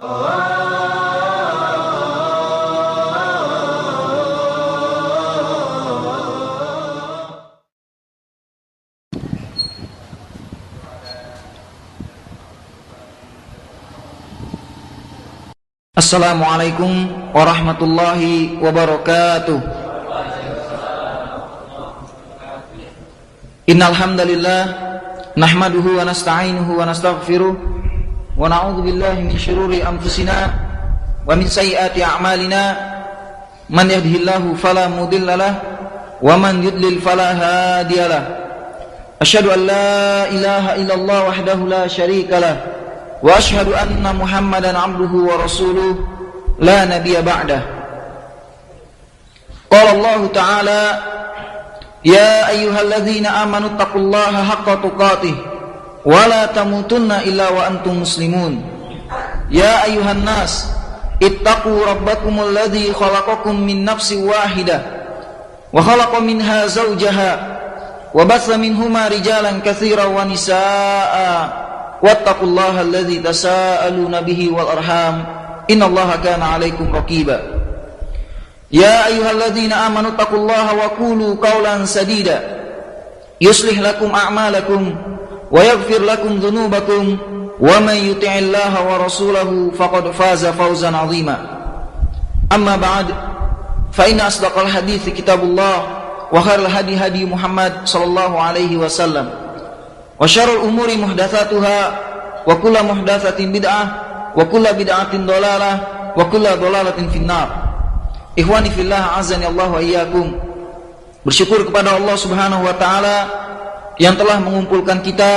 Assalamualaikum warahmatullahi wabarakatuh. Innal hamdalillah nahmaduhu wa nasta'inuhu wa nastaghfiruh wa na'udzu billahi min shururi anfusina wa min sayyiati a'malina. Man yahdihillahu fala mudilla lahu wa man yudlil fala hadiyalah. Asyhadu an la ilaha illallah wahdahu la syarika lahu wa ashhadu anna Muhammadan abduhu wa rasuluh la nabiyya ba'dah. Qala Allah ta'ala ya ayyuhalladzina amanu taqullaha haqqa tuqatih wa la tamutunna illa wa antum muslimun. Ya ayyuhan nas ittaqu rabbakumul ladzi khalaqakum min nafsin wahidah wa khalaqa minha zawjaha wa batha minhuma rijalan katsiran wa nisaa'a wattaqullaha alladzi tasaaluna bihi wal arham innallaha kana 'alaikum raqiba. Ya ayyuhalladzina amanu taqullaha wa qulu qawlan sadida yuslih lakum a'malakum wa yaghfir lakum dhunubakum wa may yuti'illaha wa rasulahu faqad faza fawzan 'azima. Amma ba'd, fa inna asdaqal hadithi kitabullah wa khairal hadi hadi Muhammad sallallahu alaihi wasallam. Wa syarrul umuri muhdatsatuha wa kullu muhdatsatin bid'ah wa kullu bid'atin dhalalah wa kullu dhalalatin finnar. Ikhwani fillah azani Allah wa iyyakum. Bersyukur kepada Allah Subhanahu wa taala yang telah mengumpulkan kita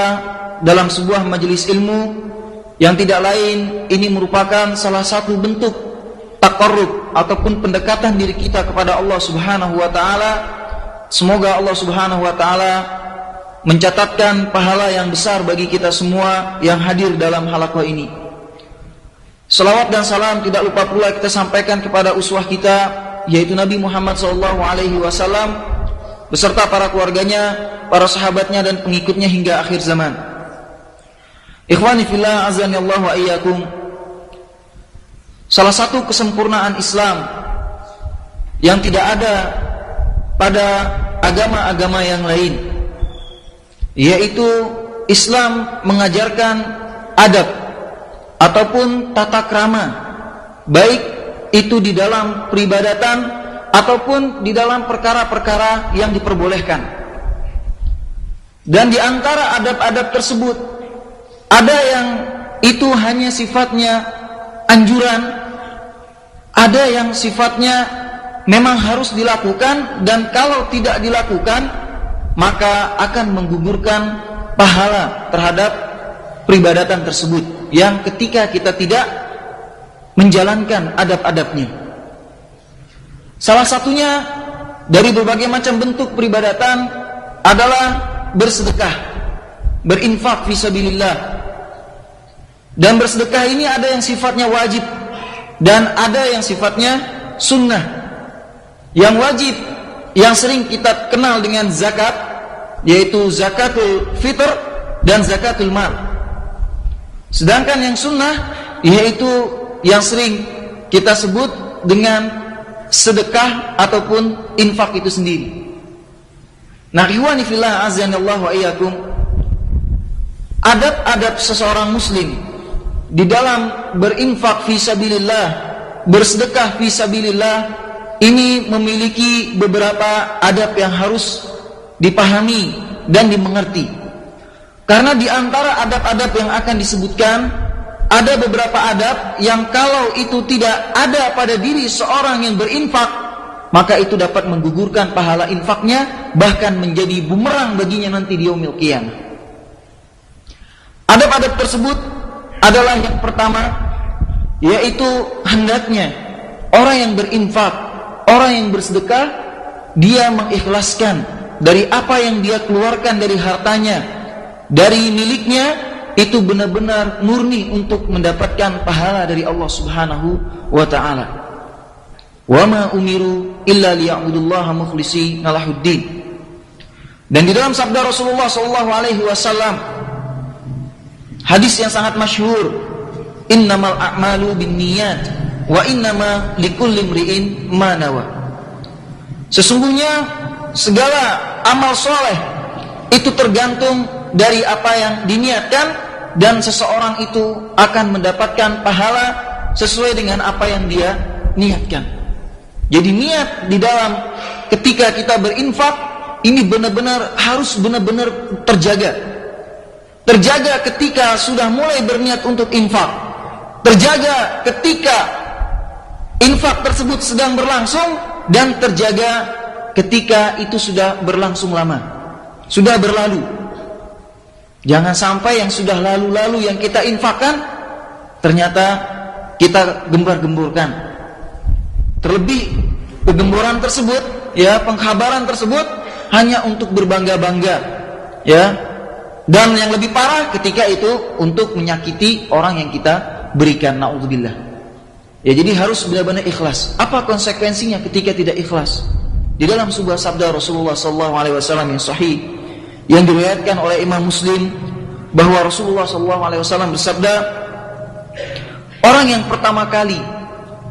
dalam sebuah majelis ilmu yang tidak lain ini merupakan salah satu bentuk taqarrub ataupun pendekatan diri kita kepada Allah Subhanahu wa taala. Semoga Allah Subhanahu wa taala mencatatkan pahala yang besar bagi kita semua yang hadir dalam halaqah ini. Salawat dan salam tidak lupa pula kita sampaikan kepada uswah kita, yaitu Nabi Muhammad SAW beserta para keluarganya, para sahabatnya dan pengikutnya hingga akhir zaman. Ikhwani fillah azani Allah wa iyyakum. Salah satu kesempurnaan Islam yang tidak ada pada agama-agama yang lain, yaitu Islam mengajarkan adab ataupun tata krama, baik itu di dalam peribadatan ataupun di dalam perkara-perkara yang diperbolehkan. Dan di antara adab-adab tersebut ada yang itu hanya sifatnya anjuran, ada yang sifatnya memang harus dilakukan, dan kalau tidak dilakukan maka akan menggugurkan pahala terhadap peribadatan tersebut yang ketika kita tidak menjalankan adab-adabnya. Salah satunya dari berbagai macam bentuk peribadatan adalah bersedekah, berinfak fisabilillah. Dan bersedekah ini ada yang sifatnya wajib dan ada yang sifatnya sunnah. Yang wajib yang sering kita kenal dengan zakat, yaitu zakatul fitr dan zakatul mal. Sedangkan yang sunnah yaitu yang sering kita sebut dengan sedekah ataupun infak itu sendiri. Nah, ikhwani fillah azanallahu wa iyyakum, adab-adab seseorang muslim di dalam berinfak fisabilillah, bersedekah fisabilillah, ini memiliki beberapa adab yang harus dipahami dan dimengerti. Karena di antara adab-adab yang akan disebutkan, ada beberapa adab yang kalau itu tidak ada pada diri seorang yang berinfak, maka itu dapat menggugurkan pahala infaknya, bahkan menjadi bumerang baginya nanti di yaumil qiyamah. Adab-adab tersebut adalah yang pertama, yaitu hendaknya orang yang berinfak, orang yang bersedekah, dia mengikhlaskan dari apa yang dia keluarkan dari hartanya, dari miliknya, itu benar-benar murni untuk mendapatkan pahala dari Allah Subhanahu wa ta'ala. Wa ma umiru illa liya'budullaha mukhlishina lahuddin. Dan di dalam sabda Rasulullah SAW, hadis yang sangat masyhur innamal a'malu binniyat wa innama likulli imri'in ma nawa. Sesungguhnya segala amal soleh itu tergantung dari apa yang diniatkan, dan seseorang itu akan mendapatkan pahala sesuai dengan apa yang dia niatkan. Jadi niat di dalam ketika kita berinfak ini benar-benar harus benar-benar terjaga. Terjaga ketika sudah mulai berniat untuk infak. Terjaga ketika infak tersebut sedang berlangsung, dan terjaga ketika itu sudah berlangsung lama, sudah berlalu. Jangan sampai yang sudah lalu-lalu yang kita infakkan ternyata kita gembar-gemburkan. Terlebih kegemburan tersebut, ya, pengkhabaran tersebut hanya untuk berbangga-bangga, ya. Dan yang lebih parah ketika itu untuk menyakiti orang yang kita berikan, naudzubillah. Ya, jadi harus benar-benar ikhlas. Apa konsekuensinya ketika tidak ikhlas? Di dalam sebuah sabda Rasulullah SAW yang sahih, yang diriwayatkan oleh Imam Muslim, bahwa Rasulullah SAW bersabda, orang yang pertama kali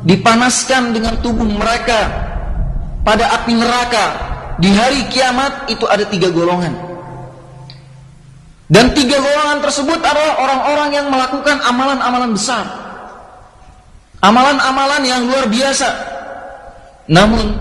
dipanaskan dengan tubuh mereka pada api neraka di hari kiamat itu ada 3 golongan. Dan 3 golongan tersebut adalah orang-orang yang melakukan amalan-amalan besar, amalan-amalan yang luar biasa. Namun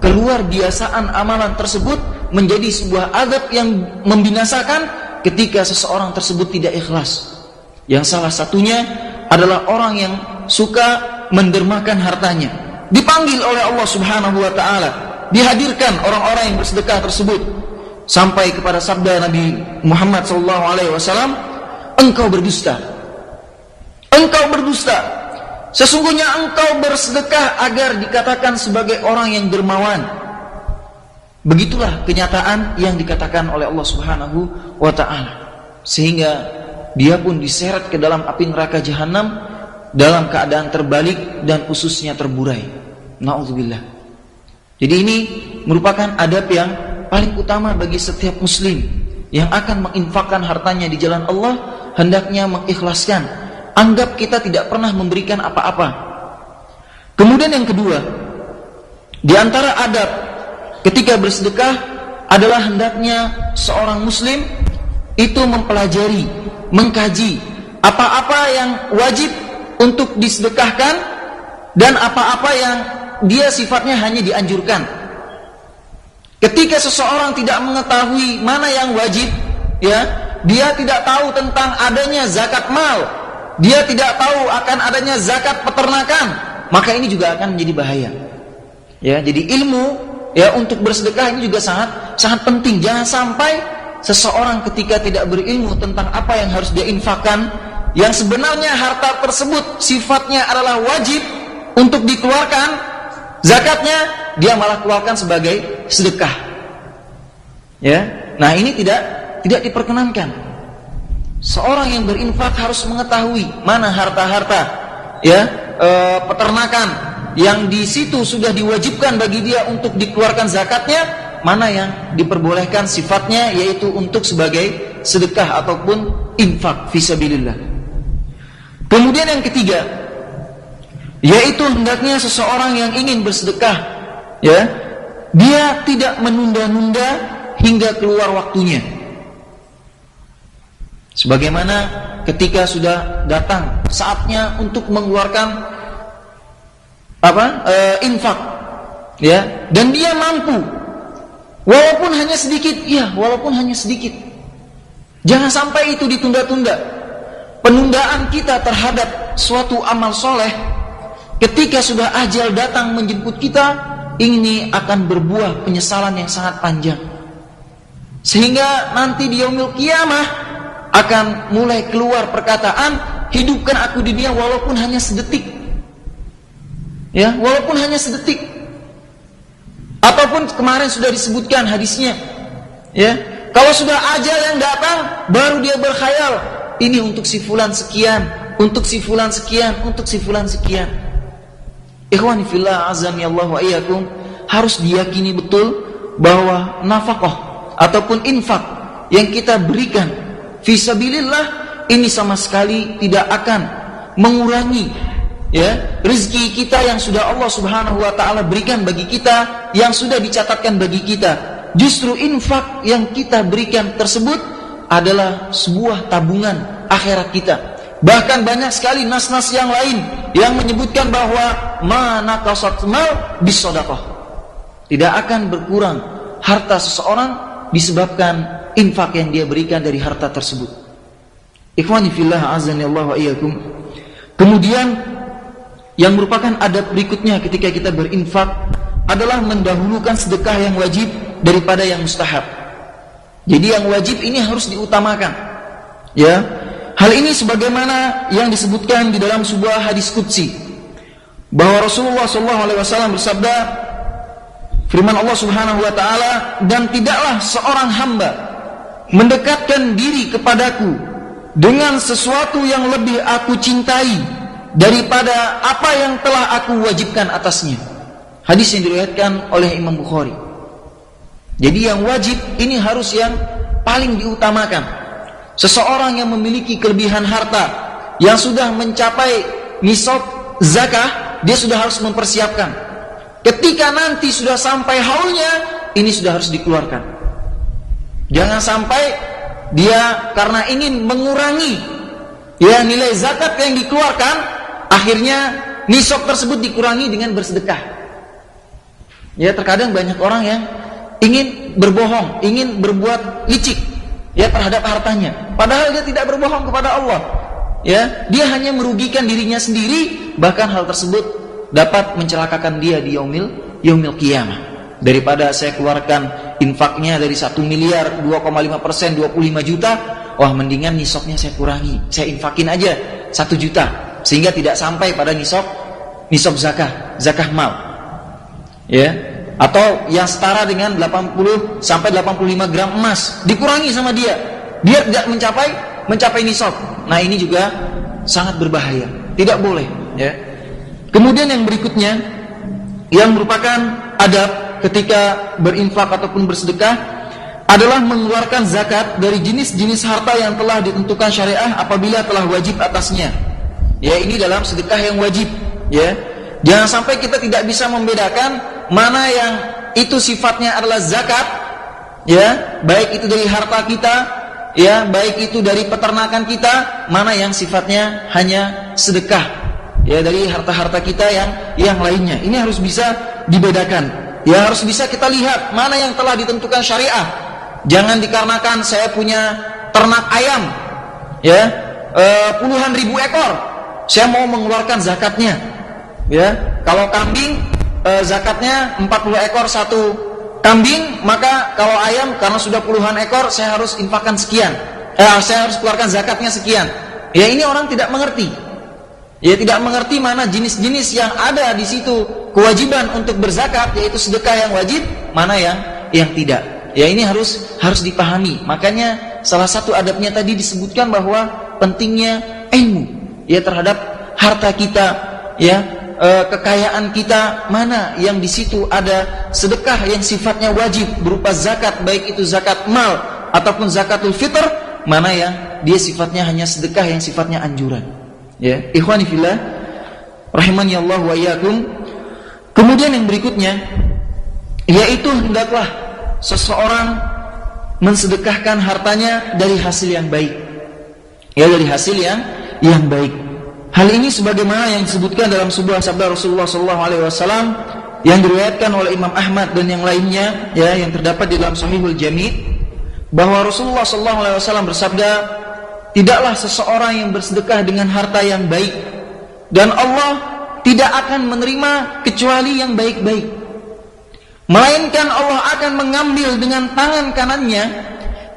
keluar biasaan amalan tersebut menjadi sebuah azab yang membinasakan ketika seseorang tersebut tidak ikhlas. Yang salah satunya adalah orang yang suka mendermakan hartanya. Dipanggil oleh Allah Subhanahu wa taala, dihadirkan orang-orang yang bersedekah tersebut sampai kepada sabda Nabi Muhammad SAW, engkau berdusta. Engkau berdusta. Sesungguhnya engkau bersedekah agar dikatakan sebagai orang yang dermawan. Begitulah kenyataan yang dikatakan oleh Allah Subhanahu wa ta'ala. Sehingga dia pun diseret ke dalam api neraka jahanam dalam keadaan terbalik dan ususnya terburai. Na'udzubillah. Jadi ini merupakan adab yang paling utama bagi setiap muslim yang akan menginfakkan hartanya di jalan Allah, hendaknya mengikhlaskan. Anggap kita tidak pernah memberikan apa-apa. Kemudian yang kedua, di antara adab ketika bersedekah adalah hendaknya seorang muslim itu mempelajari, mengkaji apa-apa yang wajib untuk disedekahkan dan apa-apa yang dia sifatnya hanya dianjurkan. Ketika seseorang tidak mengetahui mana yang wajib, ya, dia tidak tahu tentang adanya zakat mal, dia tidak tahu akan adanya zakat peternakan, maka ini juga akan menjadi bahaya. Ya, jadi ilmu, ya, untuk bersedekah ini juga sangat penting. Jangan sampai seseorang ketika tidak berilmu tentang apa yang harus dia infakkan, yang sebenarnya harta tersebut sifatnya adalah wajib untuk dikeluarkan zakatnya, dia malah keluarkan sebagai sedekah. Ya, nah ini tidak diperkenankan. Seorang yang berinfak harus mengetahui mana harta-harta, ya, peternakan yang di situ sudah diwajibkan bagi dia untuk dikeluarkan zakatnya, mana yang diperbolehkan sifatnya yaitu untuk sebagai sedekah ataupun infak fisabilillah. Kemudian yang ketiga, yaitu hendaknya seseorang yang ingin bersedekah, ya, dia tidak menunda-nunda hingga keluar waktunya. Sebagaimana ketika sudah datang saatnya untuk mengeluarkan infak, ya, dan dia mampu, walaupun hanya sedikit, ya, walaupun hanya sedikit. Jangan sampai itu ditunda-tunda. Penundaan kita terhadap suatu amal soleh ketika sudah ajal datang menjemput kita, ini akan berbuah penyesalan yang sangat panjang. Sehingga nanti di yaumil qiyamah akan mulai keluar perkataan, hidupkan aku di dunia walaupun hanya sedetik. Ya, walaupun hanya sedetik. Ataupun kemarin sudah disebutkan hadisnya, ya, kalau sudah ajal yang datang baru dia berkhayal, ini untuk si fulan sekian, untuk si fulan sekian, untuk si fulan sekian. Ikhwani fillah azani Allah wa iyyakum, harus diyakini betul bahwa nafkah ataupun infak yang kita berikan fisabilillah ini sama sekali tidak akan mengurangi ya rezeki kita yang sudah Allah Subhanahu wa taala berikan bagi kita, yang sudah dicatatkan bagi kita. Justru infak yang kita berikan tersebut adalah sebuah tabungan akhirat kita. Bahkan banyak sekali nas-nas yang lain yang menyebutkan bahwa ma naqasat mal bisadaqah, tidak akan berkurang harta seseorang disebabkan infak yang dia berikan dari harta tersebut. Ikhwani fillah azani Allah wa iyyakum. Kemudian yang merupakan adab berikutnya ketika kita berinfak adalah mendahulukan sedekah yang wajib daripada yang mustahab. Jadi yang wajib ini harus diutamakan. Ya. Hal ini sebagaimana yang disebutkan di dalam sebuah hadis qudsi bahwa Rasulullah SAW bersabda, firman Allah Subhanahu wa taala, dan tidaklah seorang hamba mendekatkan diri kepadaku dengan sesuatu yang lebih aku cintai daripada apa yang telah aku wajibkan atasnya. Hadis yang diriwayatkan oleh Imam Bukhari. Jadi yang wajib ini harus yang paling diutamakan. Seseorang yang memiliki kelebihan harta yang sudah mencapai nisab zakah, dia sudah harus mempersiapkan. Ketika nanti sudah sampai haulnya, ini sudah harus dikeluarkan. Jangan sampai dia karena ingin mengurangi ya nilai zakat yang dikeluarkan, akhirnya nisab tersebut dikurangi dengan bersedekah. Ya, terkadang banyak orang yang ingin berbohong, ingin berbuat licik ya terhadap hartanya, padahal dia tidak berbohong kepada Allah. Ya, dia hanya merugikan dirinya sendiri, bahkan hal tersebut dapat mencelakakan dia di yaumil qiyamah. Daripada saya keluarkan infaknya dari 1 miliar 2,5%, 25 juta, wah mendingan nisabnya saya kurangi, saya infakin aja 1 juta sehingga tidak sampai pada nisab zakah mal. Ya. Atau yang setara dengan 80 sampai 85 gram emas dikurangi sama dia, biar tidak mencapai nisab. Nah, ini juga sangat berbahaya, tidak boleh ya. Kemudian yang berikutnya yang merupakan adab ketika berinfak ataupun bersedekah adalah mengeluarkan zakat dari jenis-jenis harta yang telah ditentukan syariah apabila telah wajib atasnya. Ya, ini dalam sedekah yang wajib ya. Jangan sampai kita tidak bisa membedakan mana yang itu sifatnya adalah zakat ya, baik itu dari harta kita ya, baik itu dari peternakan kita, mana yang sifatnya hanya sedekah ya dari harta-harta kita yang lainnya. Ini harus bisa dibedakan. Ya, harus bisa kita lihat mana yang telah ditentukan syariah. Jangan dikarenakan saya punya ternak ayam ya, puluhan ribu ekor, saya mau mengeluarkan zakatnya. Ya, kalau kambing zakatnya 40 ekor satu kambing, maka kalau ayam karena sudah puluhan ekor saya harus infakkan sekian. Saya harus keluarkan zakatnya sekian. Ya, ini orang tidak mengerti. Ya, tidak mengerti mana jenis-jenis yang ada di situ kewajiban untuk berzakat, yaitu sedekah yang wajib, mana yang tidak. Ya, ini harus dipahami. Makanya salah satu adabnya tadi disebutkan bahwa pentingnya ilmu ya terhadap harta kita ya. Kekayaan kita, mana yang di situ ada sedekah yang sifatnya wajib berupa zakat, baik itu zakat mal ataupun zakatul fitr, mana yang dia sifatnya hanya sedekah yang sifatnya anjuran. Ya, ikhwani fillah rahimani Allah wa iyyakum. Kemudian yang berikutnya yaitu hendaklah seseorang mensedekahkan hartanya dari hasil yang baik. Ya, dari hasil yang baik. Hal ini sebagaimana yang disebutkan dalam sebuah sabda Rasulullah SAW yang diriwayatkan oleh Imam Ahmad dan yang lainnya ya, yang terdapat di dalam Sahihul Jami', bahwa Rasulullah SAW bersabda, tidaklah seseorang yang bersedekah dengan harta yang baik dan Allah tidak akan menerima kecuali yang baik-baik, melainkan Allah akan mengambil dengan tangan kanannya,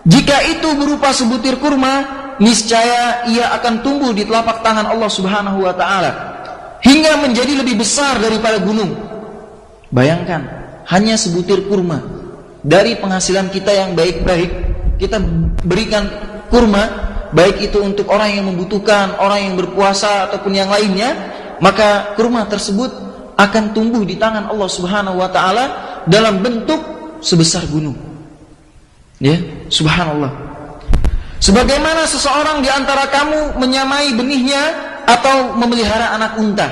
jika itu berupa sebutir kurma, niscaya ia akan tumbuh di telapak tangan Allah Subhanahu wa taala hingga menjadi lebih besar daripada gunung. Bayangkan, hanya sebutir kurma dari penghasilan kita yang baik-baik, kita berikan kurma, baik itu untuk orang yang membutuhkan, orang yang berpuasa ataupun yang lainnya, maka kurma tersebut akan tumbuh di tangan Allah Subhanahu wa taala dalam bentuk sebesar gunung. Ya, subhanallah. Sebagaimana seseorang di antara kamu menyamai benihnya atau memelihara anak unta.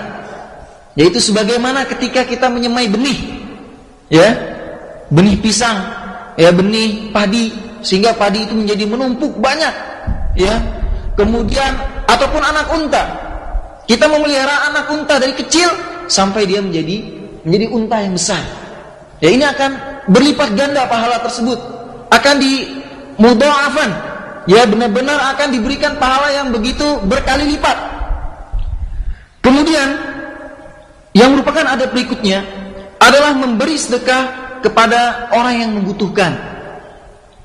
Yaitu sebagaimana ketika kita menyemai benih, ya, benih pisang, ya, benih padi, sehingga padi itu menjadi menumpuk banyak, ya. Kemudian ataupun anak unta, kita memelihara anak unta dari kecil sampai dia menjadi unta yang besar. Ya, ini akan berlipat ganda pahala tersebut, akan dimudha'afan, ya, benar-benar akan diberikan pahala yang begitu berkali lipat. Kemudian yang merupakan adab berikutnya adalah memberi sedekah kepada orang yang membutuhkan.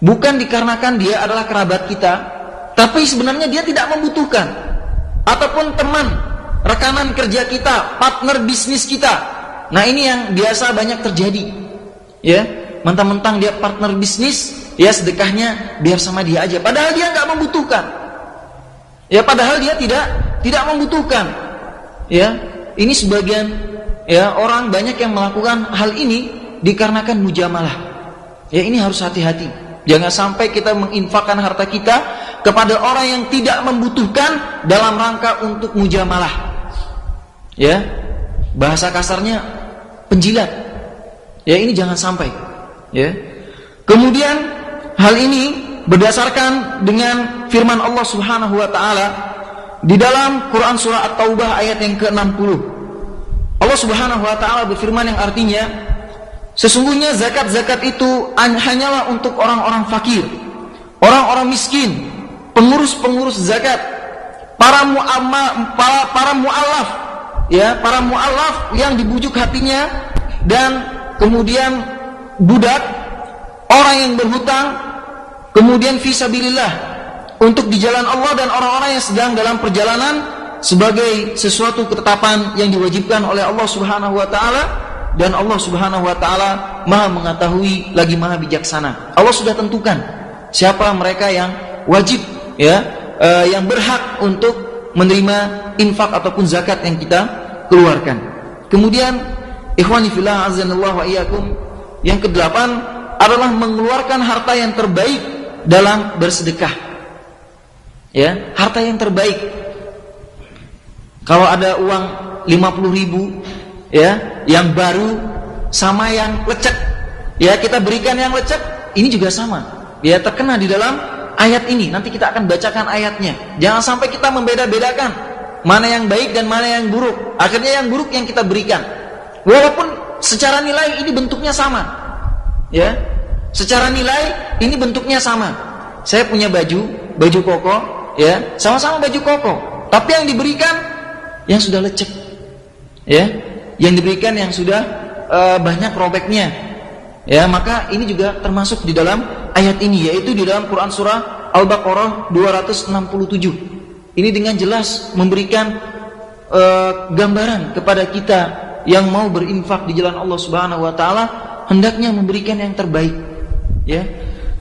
Bukan dikarenakan dia adalah kerabat kita, tapi sebenarnya dia tidak membutuhkan, ataupun teman, rekanan kerja kita, partner bisnis kita. Nah, ini yang biasa banyak terjadi, ya, mentang-mentang dia partner bisnis, ya, sedekahnya biar sama dia aja, padahal dia nggak membutuhkan, ya, padahal dia tidak membutuhkan, ya. Ini sebagian, ya, orang banyak yang melakukan hal ini dikarenakan mujamalah. Ya, ini harus hati-hati. Jangan sampai kita menginfakkan harta kita kepada orang yang tidak membutuhkan dalam rangka untuk mujamalah. Ya, bahasa kasarnya penjilat. Ya, ini jangan sampai. Ya. Kemudian hal ini berdasarkan dengan firman Allah Subhanahu wa taala di dalam Quran surah At-Taubah ayat yang ke-60. Allah Subhanahu wa taala berfirman yang artinya, sesungguhnya zakat-zakat itu hanyalah untuk orang-orang fakir, orang-orang miskin, pengurus-pengurus zakat, para mu'allaf, ya, para mu'allaf yang dibujuk hatinya, dan kemudian budak, orang yang berhutang, kemudian fisabilillah, untuk di jalan Allah, dan orang-orang yang sedang dalam perjalanan sebagai sesuatu ketetapan yang diwajibkan oleh Allah Subhanahu wa taala, dan Allah Subhanahu wa taala Maha mengetahui lagi Maha bijaksana. Allah sudah tentukan siapa mereka yang wajib, ya, yang berhak untuk menerima infak ataupun zakat yang kita keluarkan. Kemudian ikhwani fillah azanallahu wa iyyakum, yang ke-8 adalah mengeluarkan harta yang terbaik dalam bersedekah. Ya, harta yang terbaik. Kalau ada uang 50.000, ya, yang baru sama yang lecek, ya, kita berikan yang lecek, ini juga sama. Ya, terkena di dalam ayat ini. Nanti kita akan bacakan ayatnya. Jangan sampai kita membeda-bedakan mana yang baik dan mana yang buruk. Akhirnya yang buruk yang kita berikan. Walaupun secara nilai ini bentuknya sama. Ya. Secara nilai ini bentuknya sama. Saya punya baju koko, ya, sama-sama baju koko, tapi yang diberikan yang sudah lecek, ya, yang diberikan yang sudah banyak robeknya, ya. Maka ini juga termasuk di dalam ayat ini, yaitu di dalam Quran surah Al-Baqarah 267. Ini dengan jelas memberikan gambaran kepada kita yang mau berinfak di jalan Allah Subhanahu wa taala, hendaknya memberikan yang terbaik, ya,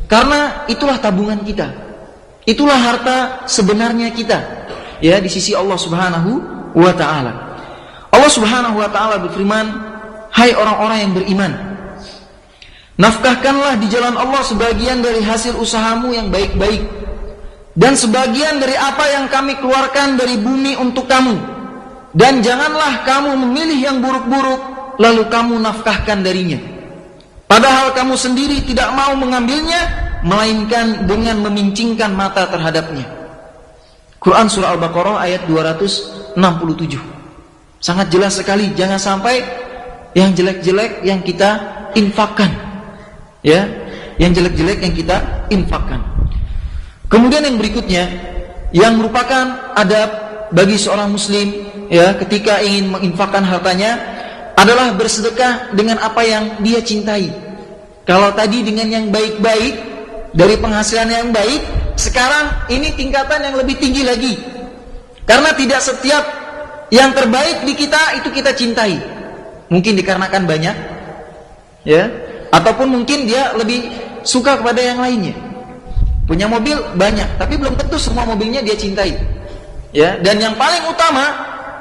karena itulah tabungan kita. Itulah harta sebenarnya kita, ya, di sisi Allah Subhanahu wa taala. Allah Subhanahu wa taala berfirman, "Hai orang-orang yang beriman, nafkahkanlah di jalan Allah sebagian dari hasil usahamu yang baik-baik, dan sebagian dari apa yang kami keluarkan dari bumi untuk kamu, dan janganlah kamu memilih yang buruk-buruk lalu kamu nafkahkan darinya, padahal kamu sendiri tidak mau mengambilnya, melainkan dengan memincingkan mata terhadapnya." Quran surah Al-Baqarah ayat 267. Sangat jelas sekali, jangan sampai yang jelek-jelek yang kita infakkan, ya, yang jelek-jelek yang kita infakkan. Kemudian yang berikutnya, yang merupakan adab bagi seorang muslim, ya, ketika ingin menginfakkan hartanya, adalah bersedekah dengan apa yang dia cintai. Kalau tadi dengan yang baik-baik, dari penghasilan yang baik, sekarang ini tingkatan yang lebih tinggi lagi. Karena tidak setiap yang terbaik di kita itu kita cintai. Mungkin dikarenakan banyak, ya, ataupun mungkin dia lebih suka kepada yang lainnya. Punya mobil banyak, tapi belum tentu semua mobilnya dia cintai. Ya, dan yang paling utama,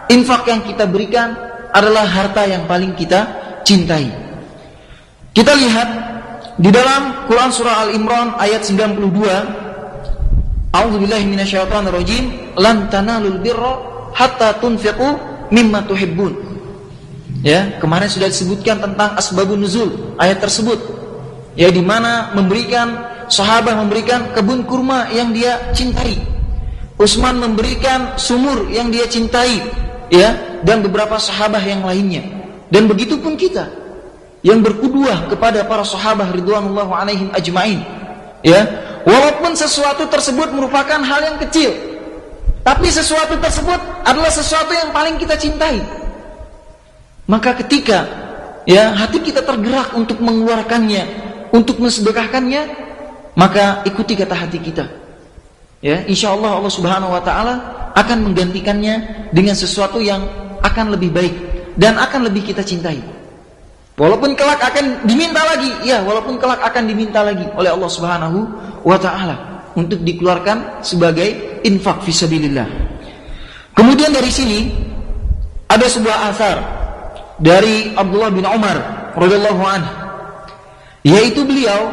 infak yang kita berikan adalah harta yang paling kita cintai. Kita lihat di dalam Quran surah Al-Imran ayat 92, A'udzubillahi minasyaitonirrajim, lan tanalul birra hatta tunfiqu mimma tuhibbun. Ya, kemarin sudah disebutkan tentang asbabun nuzul ayat tersebut. Ya, di mana sahabat memberikan kebun kurma yang dia cintai. Utsman memberikan sumur yang dia cintai, ya, dan beberapa sahabat yang lainnya. Dan begitu pun kita yang berkuduah kepada para sahabat ridwanullahu alaihim ajmain. Ya, walaupun sesuatu tersebut merupakan hal yang kecil, tapi sesuatu tersebut adalah sesuatu yang paling kita cintai. Maka ketika ya hati kita tergerak untuk mengeluarkannya, untuk mensedekahkannya, maka ikuti kata hati kita. Ya, insyaallah Allah Subhanahu wa taala akan menggantikannya dengan sesuatu yang akan lebih baik dan akan lebih kita cintai. Walaupun kelak akan diminta lagi, ya, walaupun kelak akan diminta lagi oleh Allah Subhanahu wa taala untuk dikeluarkan sebagai infak fisabilillah. Kemudian dari sini ada sebuah asar dari Abdullah bin Umar radhiyallahu anhu, yaitu beliau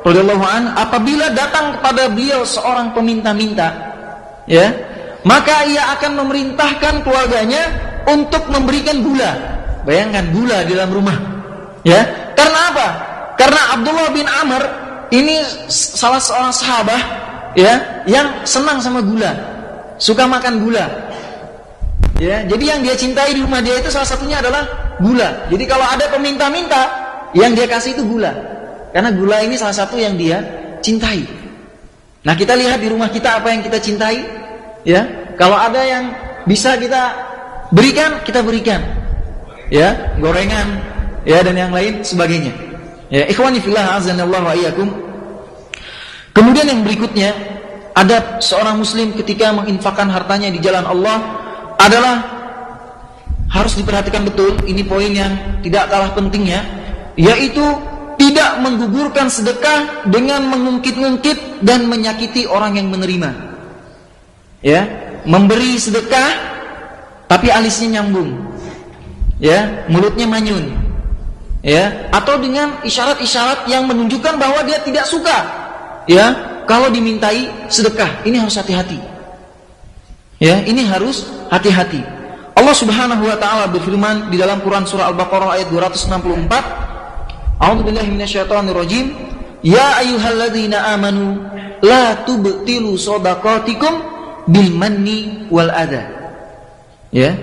radhiyallahu anhu apabila datang kepada beliau seorang peminta-minta, ya, maka ia akan memerintahkan keluarganya untuk memberikan gula. Bayangkan, gula di dalam rumah. Ya, karena apa? Karena Abdullah bin Amr ini salah seorang sahabat, ya, yang senang sama gula, suka makan gula. Ya, jadi yang dia cintai di rumah dia itu salah satunya adalah gula. Jadi kalau ada peminta-minta, yang dia kasih itu gula. Karena gula ini salah satu yang dia cintai. Nah, kita lihat di rumah kita apa yang kita cintai, ya. Kalau ada yang bisa kita berikan, kita berikan. Ya, gorengan, ya, dan yang lain sebagainya. Ya, ikhwani fillah azanallahu wa iyyakum. Kemudian yang berikutnya, adab seorang muslim ketika menginfakkan hartanya di jalan Allah adalah harus diperhatikan betul. Ini poin yang tidak kalah pentingnya, yaitu tidak menggugurkan sedekah dengan mengungkit-ungkit dan menyakiti orang yang menerima. Ya, memberi sedekah tapi alisnya nyambung. Ya, mulutnya manyun. Ya, atau dengan isyarat-isyarat yang menunjukkan bahwa dia tidak suka, ya, kalau dimintai sedekah. Ini harus hati-hati. Ya, ini harus hati-hati. Allah Subhanahu wa taala berfirman di dalam Quran surah Al-Baqarah ayat 264, A'udzubillahi minasyaitonirrajim, ya ayyuhalladzina amanu la tubtilu shadaqatikum bil manni wal adha. Ya,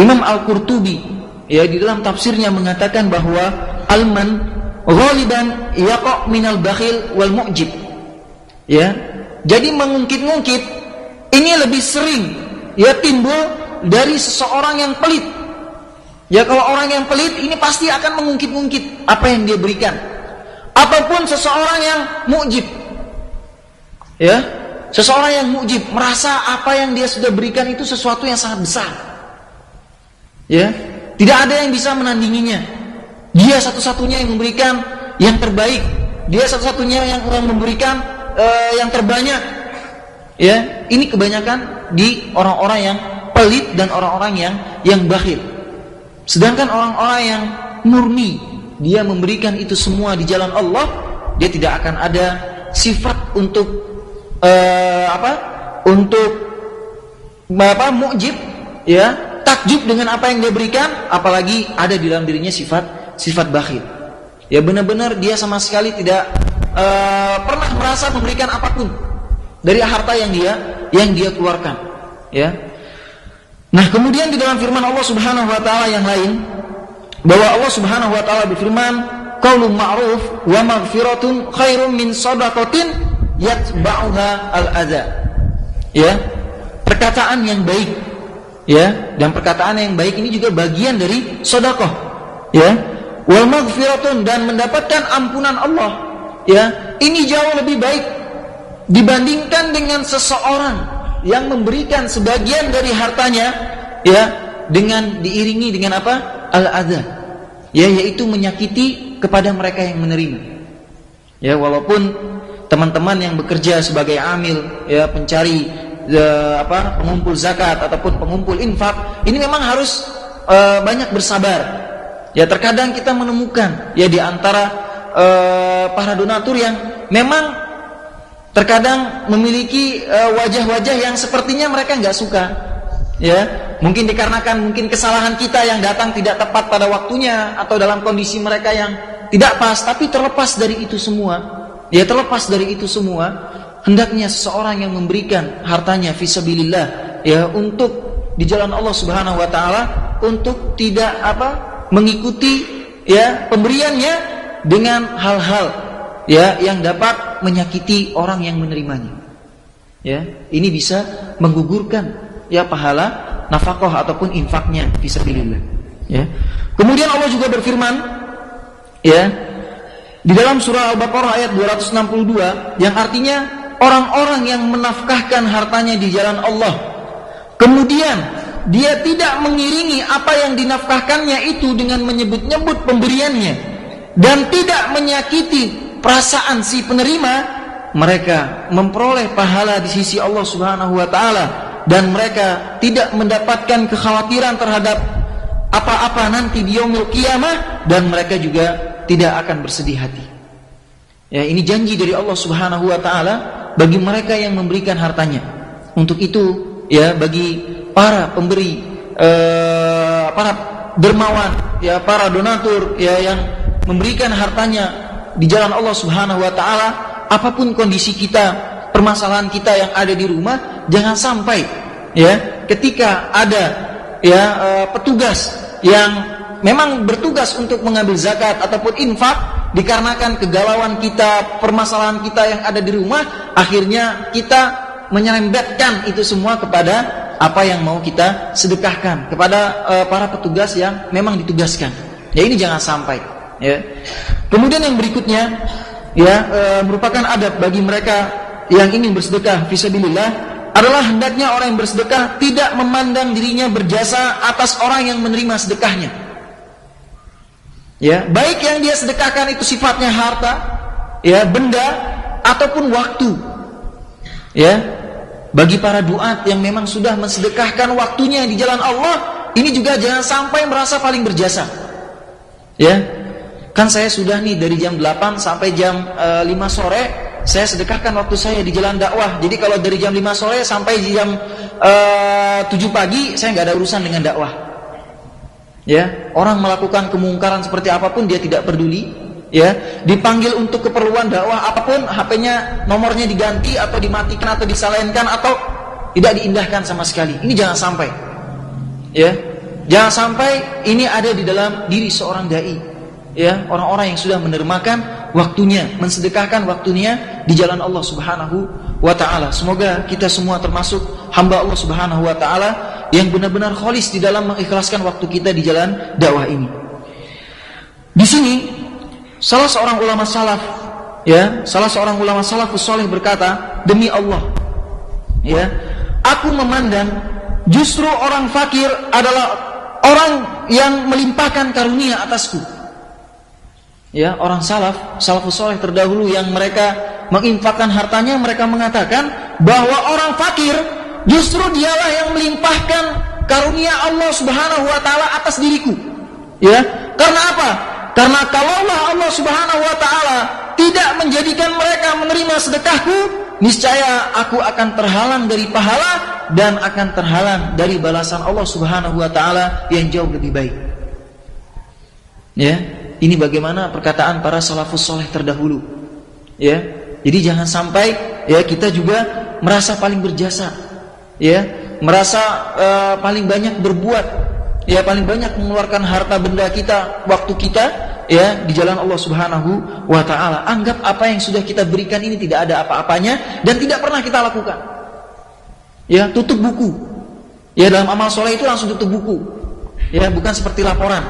Imam Al-Qurtubi, ya, di dalam tafsirnya mengatakan bahwa al-man ghaliban yaqa' minal bakhil wal mu'jib. Ya, jadi mengungkit-ungkit ini lebih sering, ya, timbul dari seseorang yang pelit. Ya, kalau orang yang pelit ini pasti akan mengungkit-ungkit apa yang dia berikan. Ataupun seseorang yang mu'jib. Ya, seseorang yang mu'jib merasa apa yang dia sudah berikan itu sesuatu yang sangat besar. Ya, tidak ada yang bisa menandinginya. Dia satu-satunya yang memberikan yang terbaik. Dia satu-satunya yang memberikan yang terbanyak. Ya, ini kebanyakan di orang-orang yang pelit dan orang-orang yang bakhil. Sedangkan orang-orang yang murni, dia memberikan itu semua di jalan Allah, dia tidak akan ada sifat untuk mu'jib, ya, takjub dengan apa yang dia berikan, apalagi ada di dalam dirinya sifat bakhil. Ya, benar-benar dia sama sekali tidak pernah merasa memberikan apapun dari harta yang dia keluarkan. Ya. Nah, kemudian di dalam firman Allah Subhanahu wa taala yang lain, bahwa Allah Subhanahu wa taala berfirman, qaulun ma'ruf wa maghfiratun khairum min shadaqatin yatba'uha al-adza. Ya, perkataan yang baik, ya, dan perkataan yang baik ini juga bagian dari sedekah. Ya, wal maghfiratun, dan mendapatkan ampunan Allah, ya, ini jauh lebih baik dibandingkan dengan seseorang yang memberikan sebagian dari hartanya, ya, dengan diiringi dengan apa? Al-adza. Ya, yaitu menyakiti kepada mereka yang menerima. Ya, walaupun teman-teman yang bekerja sebagai amil, ya, pencari pengumpul zakat ataupun pengumpul infak, ini memang harus banyak bersabar. Ya, terkadang kita menemukan, ya, di antara para donatur yang memang terkadang memiliki wajah-wajah yang sepertinya mereka nggak suka, ya, mungkin dikarenakan kesalahan kita yang datang tidak tepat pada waktunya atau dalam kondisi mereka yang tidak pas. Tapi terlepas dari itu semua, hendaknya seseorang yang memberikan hartanya fisabilillah, ya, untuk di jalan Allah Subhanahu wa taala, untuk tidak mengikuti, ya, pemberiannya dengan hal-hal, ya, yang dapat menyakiti orang yang menerimanya. Ya, ini bisa menggugurkan, ya, pahala nafkah ataupun infaknya fisabilillah. Ya. Kemudian Allah juga berfirman, ya, di dalam surah Al-Baqarah ayat 262, yang artinya orang-orang yang menafkahkan hartanya di jalan Allah, kemudian dia tidak mengiringi apa yang dinafkahkannya itu dengan menyebut-nyebut pemberiannya dan tidak menyakiti perasaan si penerima, mereka memperoleh pahala di sisi Allah Subhanahu wa taala, dan mereka tidak mendapatkan kekhawatiran terhadap apa-apa nanti di yaumil qiyamah, dan mereka juga tidak akan bersedih hati. Ya, ini janji dari Allah Subhanahu wa taala bagi mereka yang memberikan hartanya. Untuk itu, ya, bagi para pemberi, para dermawan, ya, para donatur, ya, yang memberikan hartanya di jalan Allah Subhanahu wa taala, apapun kondisi kita, permasalahan kita yang ada di rumah, jangan sampai, ya, ketika ada, ya, petugas yang memang bertugas untuk mengambil zakat ataupun infak, dikarenakan kegalauan kita, permasalahan kita yang ada di rumah, akhirnya kita menyerempetkan itu semua kepada apa yang mau kita sedekahkan, kepada para petugas yang memang ditugaskan. Ya, ini jangan sampai, ya. Kemudian yang berikutnya, ya, merupakan adab bagi mereka yang ingin bersedekah fisabilillah adalah hendaknya orang yang bersedekah tidak memandang dirinya berjasa atas orang yang menerima sedekahnya. Ya, baik yang dia sedekahkan itu sifatnya harta, ya, benda ataupun waktu. Ya, bagi para duat yang memang sudah mensedekahkan waktunya di jalan Allah, ini juga jangan sampai merasa paling berjasa. Ya, kan saya sudah nih dari jam 8 sampai jam 5 sore saya sedekahkan waktu saya di jalan dakwah. Jadi kalau dari jam 5 sore sampai jam 7 pagi saya nggak ada urusan dengan dakwah. Ya, orang melakukan kemungkaran seperti apapun dia tidak peduli. Ya, dipanggil untuk keperluan dakwah apapun, HP-nya nomornya diganti atau dimatikan atau disalahkan atau tidak diindahkan sama sekali. Ini jangan sampai. Ya, jangan sampai ini ada di dalam diri seorang dai. Ya, orang-orang yang sudah menermakan waktunya, mensedekahkan waktunya di jalan Allah Subhanahu wa taala. Semoga kita semua termasuk hamba Allah Subhanahu wa taala yang benar-benar khalis di dalam mengikhlaskan waktu kita di jalan dakwah ini. Di sini salah seorang ulama salaf, ya, salah seorang ulama salafus saleh berkata, demi Allah, ya, aku memandang justru orang fakir adalah orang yang melimpahkan karunia atasku. Ya, orang salafus saleh terdahulu yang mereka menginfakkan hartanya, mereka mengatakan bahwa orang fakir justru dialah yang melimpahkan karunia Allah Subhanahu wa taala atas diriku. Ya, karena apa? Karena kalaulah Allah Subhanahu wa taala tidak menjadikan mereka menerima sedekahku, niscaya aku akan terhalang dari pahala dan akan terhalang dari balasan Allah Subhanahu wa taala yang jauh lebih baik. Ya, ini bagaimana perkataan para salafus saleh terdahulu. Ya, jadi jangan sampai, ya, kita juga merasa paling berjasa, ya, merasa paling banyak berbuat, ya, paling banyak mengeluarkan harta benda kita, waktu kita, ya, di jalan Allah Subhanahu wa taala. Anggap apa yang sudah kita berikan ini tidak ada apa-apanya dan tidak pernah kita lakukan. Ya, tutup buku. Ya, dalam amal soleh itu langsung tutup buku. Ya, bukan seperti laporan.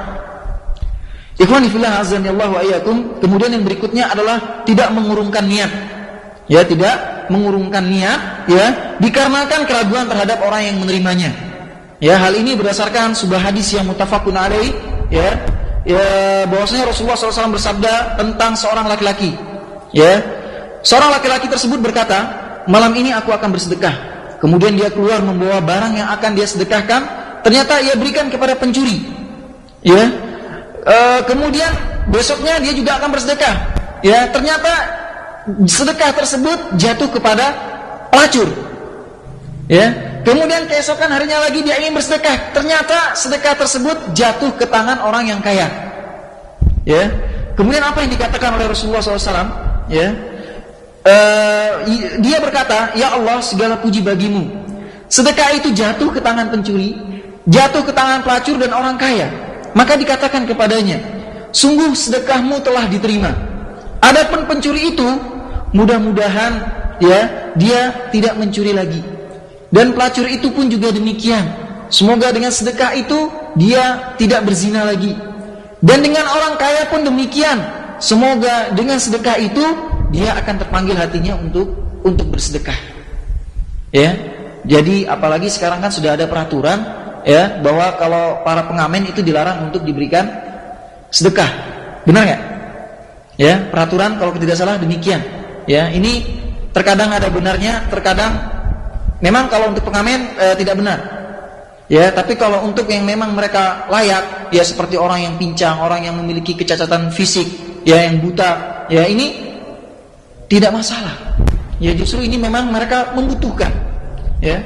Ikhwani fillah azanillahu wa iyyakum. Kemudian yang berikutnya adalah tidak mengurungkan niat. Ya, tidak mengurungkan niat, ya, dikarenakan keraguan terhadap orang yang menerimanya. Ya, hal ini berdasarkan sebuah hadis yang muttafaqun alaih, ya, bahwasanya Rasulullah SAW bersabda tentang seorang laki-laki. Ya, seorang laki-laki tersebut berkata, malam ini aku akan bersedekah. Kemudian dia keluar membawa barang yang akan dia sedekahkan. Ternyata ia berikan kepada pencuri. Ya, kemudian besoknya dia juga akan bersedekah. Ya, ternyata sedekah tersebut jatuh kepada pelacur. Ya, Kemudian keesokan harinya lagi dia ingin bersedekah, ternyata sedekah tersebut jatuh ke tangan orang yang kaya. Ya. Kemudian apa yang dikatakan oleh Rasulullah SAW? Ya. Dia berkata, ya Allah, segala puji bagimu. Sedekah itu jatuh ke tangan pencuri, jatuh ke tangan pelacur dan orang kaya. Maka dikatakan kepadanya, sungguh sedekahmu telah diterima. Adapun pencuri itu, mudah-mudahan ya dia tidak mencuri lagi. Dan pelacur itu pun juga demikian. Semoga dengan sedekah itu dia tidak berzina lagi. Dan dengan orang kaya pun demikian. Semoga dengan sedekah itu dia akan terpanggil hatinya untuk bersedekah. Ya. Jadi apalagi sekarang kan sudah ada peraturan ya bahwa kalau para pengamen itu dilarang untuk diberikan sedekah. Benar enggak? Ya, peraturan kalau tidak salah demikian. Ya, ini terkadang ada benarnya, terkadang memang kalau untuk pengamen tidak benar. Ya, tapi kalau untuk yang memang mereka layak, ya seperti orang yang pincang, orang yang memiliki kecacatan fisik, ya yang buta, ya ini tidak masalah. Ya justru ini memang mereka membutuhkan. Ya.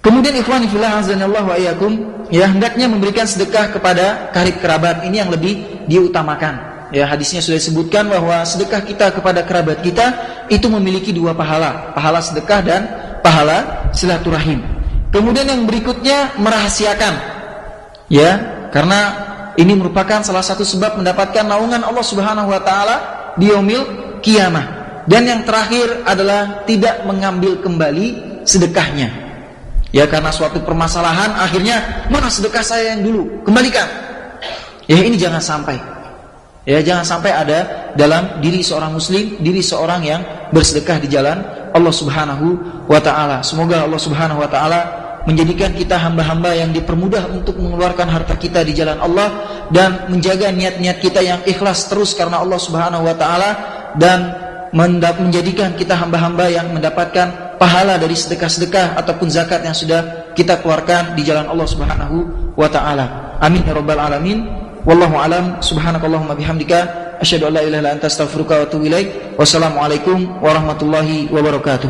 Kemudian ikhwani fillah azanallahu wa iyyakum, ya hendaknya memberikan sedekah kepada karib kerabat, ini yang lebih diutamakan. Ya, hadisnya sudah disebutkan bahwa sedekah kita kepada kerabat kita itu memiliki dua pahala, pahala sedekah dan pahala silaturahim. Kemudian yang berikutnya merahasiakan. Ya, karena ini merupakan salah satu sebab mendapatkan naungan Allah Subhanahu wa taala di yaumil qiyamah. Dan yang terakhir adalah tidak mengambil kembali sedekahnya. Ya, karena suatu permasalahan akhirnya mana sedekah saya yang dulu, kembalikan. Ya, ini jangan sampai. Ya, jangan sampai ada dalam diri seorang muslim, diri seorang yang bersedekah di jalan Allah Subhanahu wa taala. Semoga Allah Subhanahu wa taala menjadikan kita hamba-hamba yang dipermudah untuk mengeluarkan harta kita di jalan Allah dan menjaga niat-niat kita yang ikhlas terus karena Allah Subhanahu wa taala dan menjadikan kita hamba-hamba yang mendapatkan pahala dari sedekah-sedekah ataupun zakat yang sudah kita keluarkan di jalan Allah Subhanahu wa taala. Amin ya rabbal alamin. Wallahu alam, subhanakallahumma bihamdika asyhadu an la ilaha illa anta astaghfiruka wa atubu ilaik. Wassalamualaikum warahmatullahi wabarakatuh.